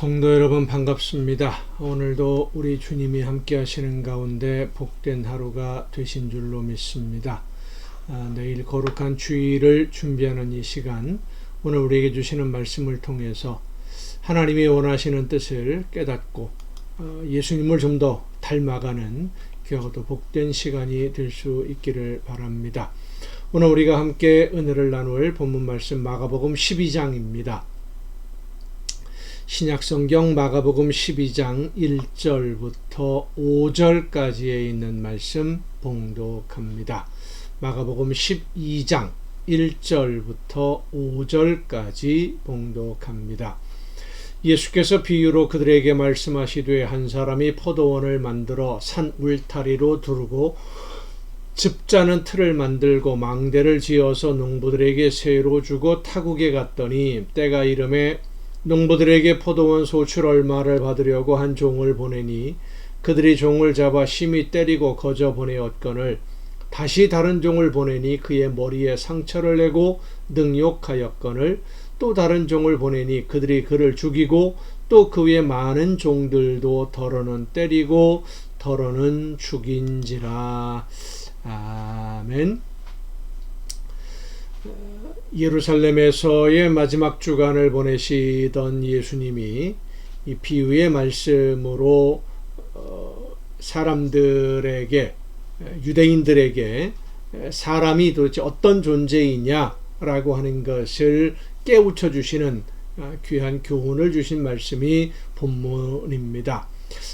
성도 여러분 반갑습니다. 오늘도 우리 주님이 함께 하시는 가운데 복된 하루가 되신 줄로 믿습니다. 내일 거룩한 주일을 준비하는 이 시간, 오늘 우리에게 주시는 말씀을 통해서 하나님이 원하시는 뜻을 깨닫고 예수님을 좀 더 닮아가는 귀하고도 복된 시간이 될 수 있기를 바랍니다. 오늘 우리가 함께 은혜를 나눌 본문 말씀 마가복음 12장입니다. 신약성경 마가복음 12장 1절부터 5절까지에 있는 말씀 봉독합니다. 마가복음 12장 1절부터 5절까지 봉독합니다. 예수께서 비유로 그들에게 말씀하시되 한 사람이 포도원을 만들어 산 울타리로 두르고 즙자는 틀을 만들고 망대를 지어서 농부들에게 세로 주고 타국에 갔더니 때가 이름에 농부들에게 포도원 소출 얼마를 받으려고 한 종을 보내니 그들이 종을 잡아 심히 때리고 거저 보내었거늘 다시 다른 종을 보내니 그의 머리에 상처를 내고 능욕하였거늘 또 다른 종을 보내니 그들이 그를 죽이고 또 그 위에 많은 종들도 더러는 때리고 더러는 죽인지라. 아멘. 예루살렘에서의 마지막 주간을 보내시던 예수님이 이 비유의 말씀으로 사람들에게, 유대인들에게 사람이 도대체 어떤 존재이냐라고 하는 것을 깨우쳐 주시는 귀한 교훈을 주신 말씀이 본문입니다.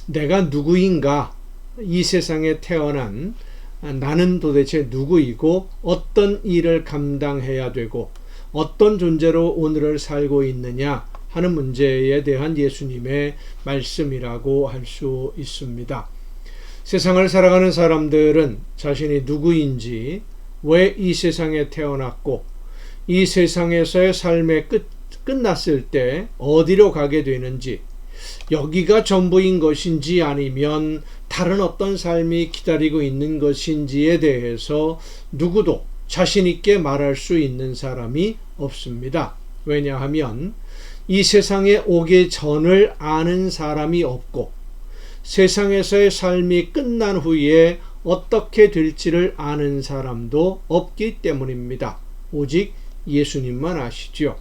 내가 누구인가? 이 세상에 태어난 나는 도대체 누구이고 어떤 일을 감당해야 되고 어떤 존재로 오늘을 살고 있느냐 하는 문제에 대한 예수님의 말씀이라고 할 수 있습니다. 세상을 살아가는 사람들은 자신이 누구인지, 왜 이 세상에 태어났고 이 세상에서의 삶의 끝났을 때 어디로 가게 되는지, 여기가 전부인 것인지 아니면 다른 어떤 삶이 기다리고 있는 것인지에 대해서 누구도 자신 있게 말할 수 있는 사람이 없습니다. 왜냐하면 이 세상에 오기 전을 아는 사람이 없고 세상에서의 삶이 끝난 후에 어떻게 될지를 아는 사람도 없기 때문입니다. 오직 예수님만 아시죠.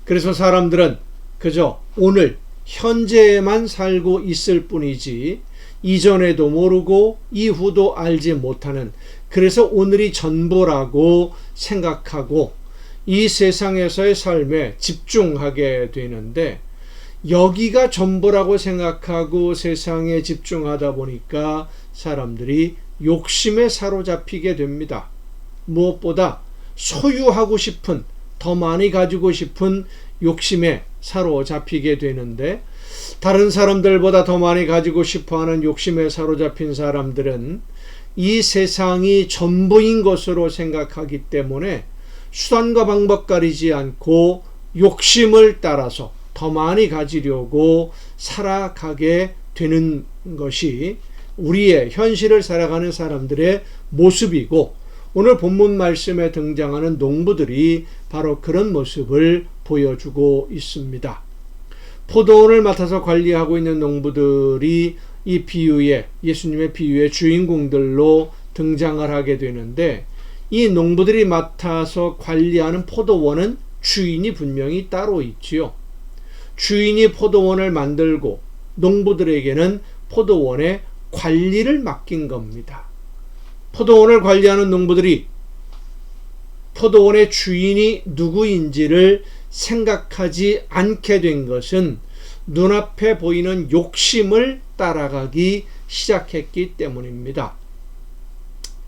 그래서 사람들은 그저 오늘 현재에만 살고 있을 뿐이지 이전에도 모르고 이후도 알지 못하는, 그래서 오늘이 전부라고 생각하고 이 세상에서의 삶에 집중하게 되는데, 여기가 전부라고 생각하고 세상에 집중하다 보니까 사람들이 욕심에 사로잡히게 됩니다. 무엇보다 소유하고 싶은, 더 많이 가지고 싶은 욕심에 사로잡히게 되는데, 다른 사람들보다 더 많이 가지고 싶어하는 욕심에 사로잡힌 사람들은 이 세상이 전부인 것으로 생각하기 때문에 수단과 방법 가리지 않고 욕심을 따라서 더 많이 가지려고 살아가게 되는 것이 우리의 현실을 살아가는 사람들의 모습이고, 오늘 본문 말씀에 등장하는 농부들이 바로 그런 모습을 보여주고 있습니다. 포도원을 맡아서 관리하고 있는 농부들이 이 비유의, 예수님의 비유의 주인공들로 등장을 하게 되는데, 이 농부들이 맡아서 관리하는 포도원은 주인이 분명히 따로 있지요. 주인이 포도원을 만들고 농부들에게는 포도원의 관리를 맡긴 겁니다. 포도원을 관리하는 농부들이 포도원의 주인이 누구인지를 생각하지 않게 된 것은 눈앞에 보이는 욕심을 따라가기 시작했기 때문입니다.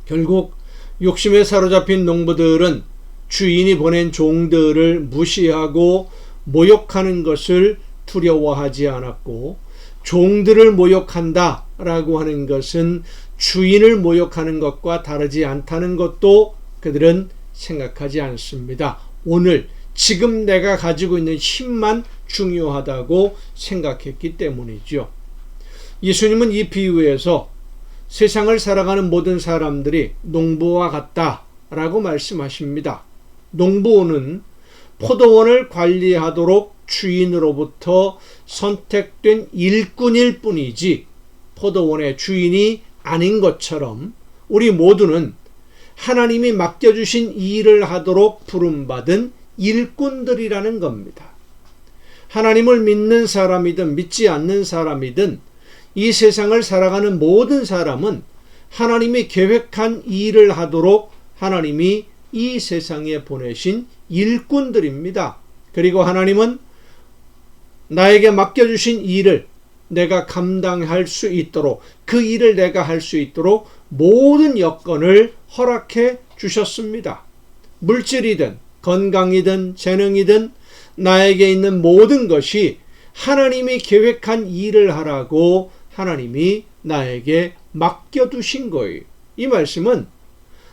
결국 욕심에 사로잡힌 농부들은 주인이 보낸 종들을 무시하고 모욕하는 것을 두려워하지 않았고, 종들을 모욕한다라고 하는 것은 주인을 모욕하는 것과 다르지 않다는 것도 그들은 생각하지 않습니다. 오늘 지금 내가 가지고 있는 힘만 중요하다고 생각했기 때문이죠. 예수님은 이 비유에서 세상을 살아가는 모든 사람들이 농부와 같다라고 말씀하십니다. 농부는 포도원을 관리하도록 주인으로부터 선택된 일꾼일 뿐이지 포도원의 주인이 아닌 것처럼 우리 모두는 하나님이 맡겨주신 일을 하도록 부름받은 일꾼들이라는 겁니다. 하나님을 믿는 사람이든 믿지 않는 사람이든 이 세상을 살아가는 모든 사람은 하나님이 계획한 일을 하도록 하나님이 이 세상에 보내신 일꾼들입니다. 그리고 하나님은 나에게 맡겨주신 일을 내가 감당할 수 있도록, 그 일을 내가 할 수 있도록 모든 여건을 허락해 주셨습니다. 물질이든 건강이든 재능이든 나에게 있는 모든 것이 하나님이 계획한 일을 하라고 하나님이 나에게 맡겨두신 거예요. 이 말씀은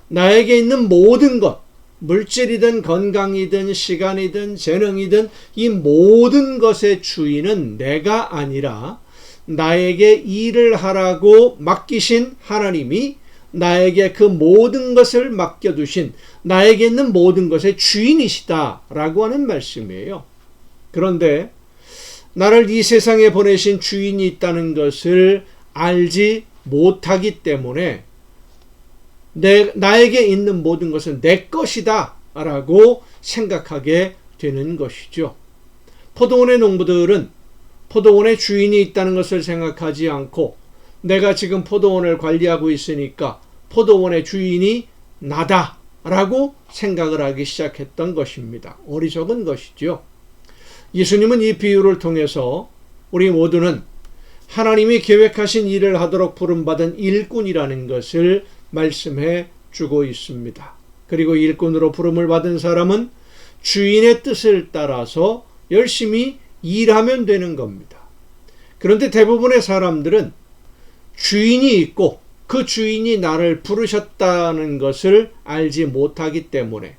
나에게 있는 모든 것, 물질이든 건강이든 시간이든 재능이든 이 모든 것의 주인은 내가 아니라 나에게 일을 하라고 맡기신 하나님이 나에게 그 모든 것을 맡겨두신, 나에게 있는 모든 것의 주인이시다라고 하는 말씀이에요. 그런데 나를 이 세상에 보내신 주인이 있다는 것을 알지 못하기 때문에 나에게 있는 모든 것은 내 것이다 라고 생각하게 되는 것이죠. 포도원의 농부들은 포도원의 주인이 있다는 것을 생각하지 않고 내가 지금 포도원을 관리하고 있으니까 포도원의 주인이 나다 라고 생각을 하기 시작했던 것입니다. 어리석은 것이죠. 예수님은 이 비유를 통해서 우리 모두는 하나님이 계획하신 일을 하도록 부름받은 일꾼이라는 것을 말씀해 주고 있습니다. 그리고 일꾼으로 부름을 받은 사람은 주인의 뜻을 따라서 열심히 일하면 되는 겁니다. 그런데 대부분의 사람들은 주인이 있고 그 주인이 나를 부르셨다는 것을 알지 못하기 때문에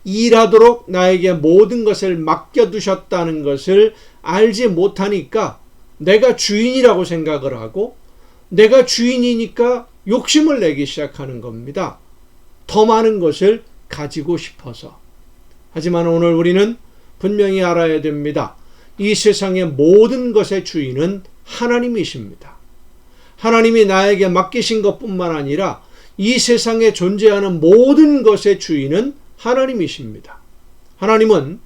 일하도록 나에게 모든 것을 맡겨두셨다는 것을 알지 못하니까 내가 주인이라고 생각을 하고 내가 주인이니까 욕심을 내기 시작하는 겁니다. 더 많은 것을 가지고 싶어서. 하지만 오늘 우리는 분명히 알아야 됩니다. 이 세상의 모든 것의 주인은 하나님이십니다. 하나님이 나에게 맡기신 것뿐만 아니라 이 세상에 존재하는 모든 것의 주인은 하나님이십니다. 하나님은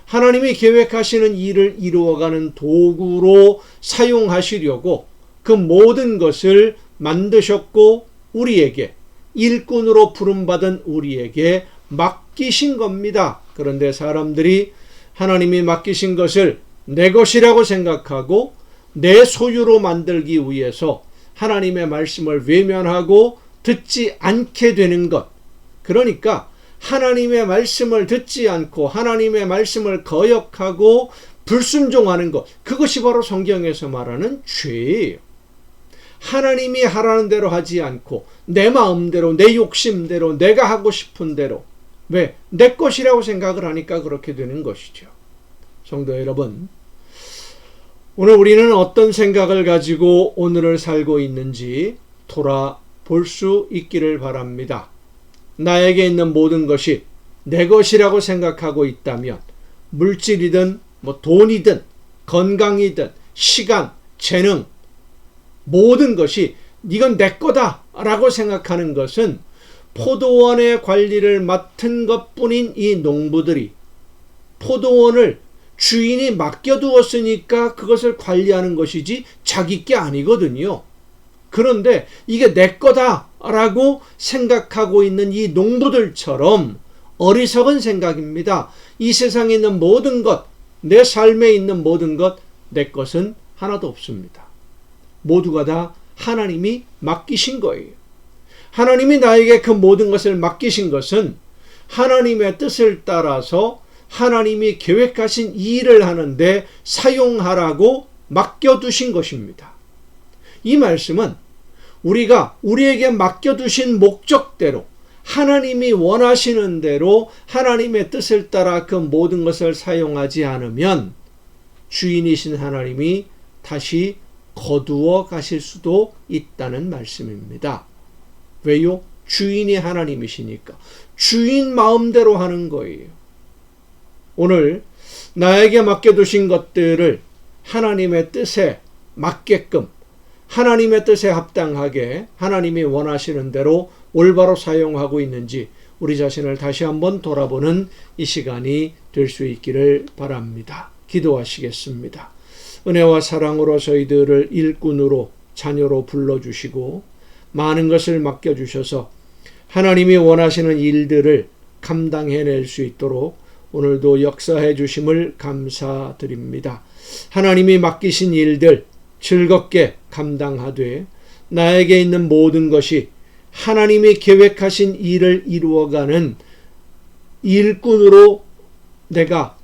하나님이 계획하시는 일을 이루어가는 도구로 사용하시려고 그 모든 것을 만드셨고 우리에게 일꾼으로 부름받은 우리에게 맡기신 겁니다. 그런데 사람들이 하나님이 맡기신 것을 내 것이라고 생각하고 내 소유로 만들기 위해서 하나님의 말씀을 외면하고 듣지 않게 되는 것. 그러니까 하나님의 말씀을 듣지 않고 하나님의 말씀을 거역하고 불순종하는 것. 그것이 바로 성경에서 말하는 죄예요. 하나님이 하라는 대로 하지 않고 내 마음대로 내 욕심대로 내가 하고 싶은 대로 왜? 내 것이라고 생각을 하니까 그렇게 되는 것이죠. 성도 여러분, 오늘 우리는 어떤 생각을 가지고 오늘을 살고 있는지 돌아볼 수 있기를 바랍니다. 나에게 있는 모든 것이 내 것이라고 생각하고 있다면 물질이든 돈이든 건강이든 시간, 재능 모든 것이 이건 내 거다 라고 생각하는 것은 포도원의 관리를 맡은 것뿐인 이 농부들이 포도원을 주인이 맡겨두었으니까 그것을 관리하는 것이지 자기 게 아니거든요. 그런데 이게 내 거다 라고 생각하고 있는 이 농부들처럼 어리석은 생각입니다. 이 세상에 있는 모든 것, 내 삶에 있는 모든 것, 내 것은 하나도 없습니다. 모두가 다 하나님이 맡기신 거예요. 하나님이 나에게 그 모든 것을 맡기신 것은 하나님의 뜻을 따라서 하나님이 계획하신 일을 하는데 사용하라고 맡겨두신 것입니다. 이 말씀은 우리가 우리에게 맡겨두신 목적대로 하나님이 원하시는 대로 하나님의 뜻을 따라 그 모든 것을 사용하지 않으면 주인이신 하나님이 다시 거두어 가실 수도 있다는 말씀입니다. 왜요? 주인이 하나님이시니까. 주인 마음대로 하는 거예요. 오늘 나에게 맡겨두신 것들을 하나님의 뜻에 맞게끔, 하나님의 뜻에 합당하게 하나님이 원하시는 대로 올바로 사용하고 있는지 우리 자신을 다시 한번 돌아보는 이 시간이 될 수 있기를 바랍니다. 기도하시겠습니다. 은혜와 사랑으로 저희들을 일꾼으로, 자녀로 불러주시고 많은 것을 맡겨주셔서 하나님이 원하시는 일들을 감당해낼 수 있도록 오늘도 역사해 주심을 감사드립니다. 하나님이 맡기신 일들 즐겁게 감당하되 나에게 있는 모든 것이 하나님이 계획하신 일을 이루어가는 일꾼으로 내가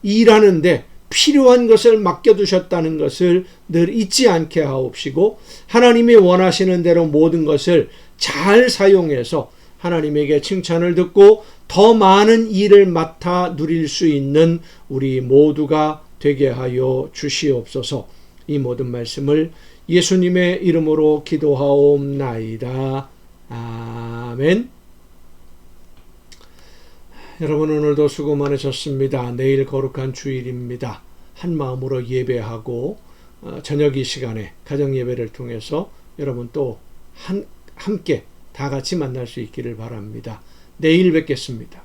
일하는데 필요한 것을 맡겨두셨다는 것을 늘 잊지 않게 하옵시고 하나님이 원하시는 대로 모든 것을 잘 사용해서 하나님에게 칭찬을 듣고 더 많은 일을 맡아 누릴 수 있는 우리 모두가 되게 하여 주시옵소서. 이 모든 말씀을 예수님의 이름으로 기도하옵나이다. 아멘. 여러분 오늘도 수고 많으셨습니다. 내일 거룩한 주일입니다. 한 마음으로 예배하고 저녁 이 시간에 가정 예배를 통해서 여러분 또 함께 다 같이 만날 수 있기를 바랍니다. 내일 뵙겠습니다.